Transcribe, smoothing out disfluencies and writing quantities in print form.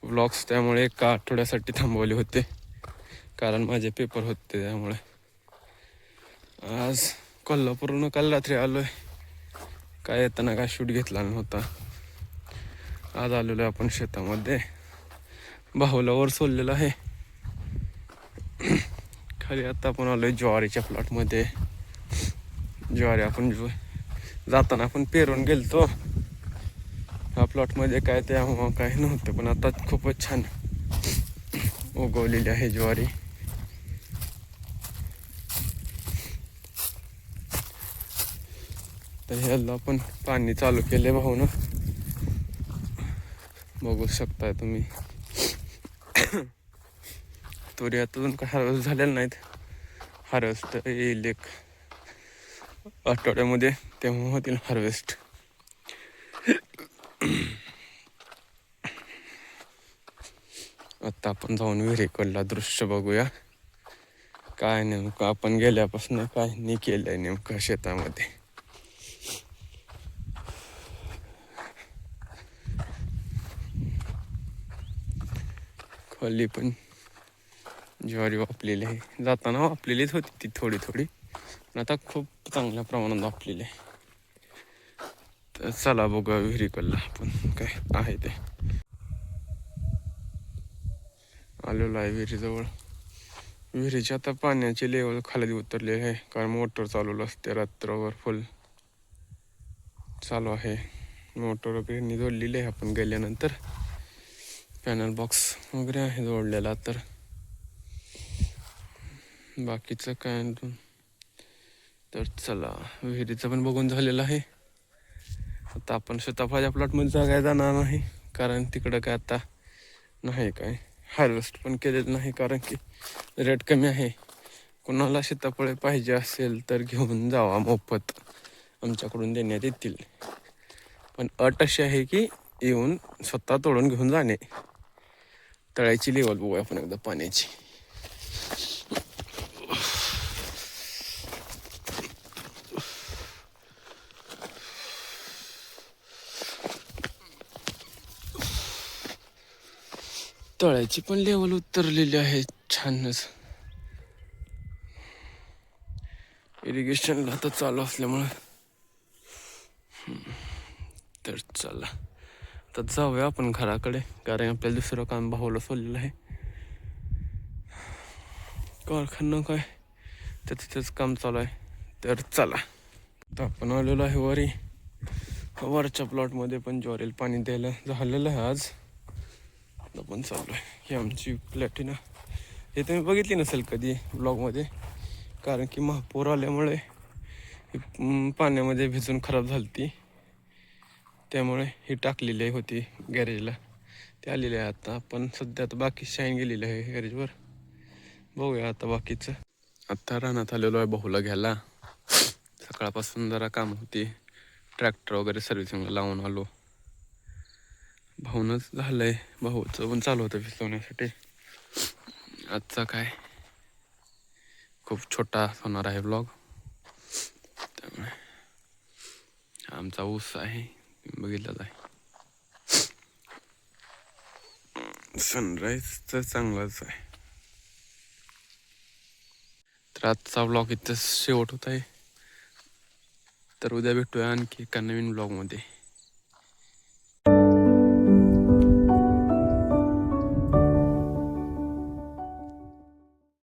Vlogs त्यामुळे एका आठवड्यासाठी थांबवले होते, कारण माझे पेपर होते. त्यामुळे आज कोल्हापूरहून काल रात्री आलो आहे. काय येताना काय शूट घेतला नव्हता. आज आलेलो आहे आपण शेतामध्ये. भाऊला वर सोडलेलं आहे. खाली आता आपण आलोय ज्वारीच्या प्लॉटमध्ये. ज्वारी आपण जाताना आपण पेरून गेलतो. ह्या प्लॉटमध्ये काय तेव्हा काही नव्हतं, पण आता खूपच छान उगवलेली आहे ज्वारी. तर ह्याला आपण पाणी चालू केले भाऊनं, बघू शकताय तुम्ही. तुरी अजून काय हार्वेस्ट झालेल्या नाहीत. हार्वेस्ट येईल एक आठवड्यामध्ये, तेव्हा होतील हार्वेस्ट. आता आपण जाऊन विहिरीकडला दृश्य बघूया. काय नेमकं आपण गेल्यापासून काय नाही केलंय नेमकं शेतामध्ये. खाली पण ज्वारी वापलेली आहे. जाताना वापलेलीच होती ती थोडी थोडी, पण आता खूप चांगल्या प्रमाणात वापलेली आहे. तर चला बघूया विहिरीकडला आपण काय आहे ते. आलेलो आहे विहिरीजवळ. विहिरीची आता पाण्याची लेवल खाली उतरली आहे, कारण मोटर चालवलं असते रात्रभर. फुल चालू आहे मोटर वगैरे जोडलेली आहे. आपण गेल्यानंतर पॅनल बॉक्स वगैरे आहे जोडलेला. तर बाकीचं काय तर चला, विहिरीचं पण बघून झालेलं आहे. आता आपण सीताफळाच्या प्लॉटमध्ये काय जाणार नाही, कारण तिकडं काय आता नाही काय हार्वेस्ट पण केलेलं नाही, कारण की रेट कमी आहे. कोणाला सीताफळे पाहिजे असेल तर घेऊन जावा, मोफत आमच्याकडून देण्यात येतील. पण अट अशी आहे की येऊन स्वतः तोडून घेऊन जाणे. तळ्याची लेवल बघूया आपण एकदा पाण्याची. तळ्याची पण लेवल उतरलेली आहे छानच. इरिगेशनला आता चालू असल्यामुळं. तर चला आता जाऊया आपण घराकडे, कारण आपल्याला दुसरं काम भाऊला सोडलेलं आहे. कारखाना काय त्याच काम चालू आहे. तर चला आता आपण आलेलो आहे वरी. वरच्या प्लॉटमध्ये पण ज्वारीला पाणी द्यायला झालेलं आहे आज. आपण चालू आहे. ही आमची प्लॅटिना. हे तुम्ही बघितली नसेल कधी ब्लॉगमध्ये, कारण की महापूर आल्यामुळे पाण्यामध्ये भिजून खराब झाली ती. त्यामुळे ही टाकलेली होती गॅरेजला. ते आलेले आहे आता. आपण सध्या आता बाकी शाईन गेलेली आहे गॅरेजवर. बघूया आता बाकीचं. आत्ता रानात आलेलो आहे भाऊला घ्यायला. सकाळपासून जरा काम होती, ट्रॅक्टर वगैरे सर्व्हिसिंगला लावून आलो. भाऊनच झालंय, भाऊचं पण चालू होतं भिजवण्यासाठी. आजचा काय खूप छोटा होणार आहे ब्लॉग. त्यामुळे आमचा ऊस आहे, बघितलं आहे. सनराईज तर चांगलाच आहे. तर आजचा ब्लॉग इथं शेवट होत आहे. तर उद्या भेटूया आणखी एका नवीन ब्लॉगमध्ये.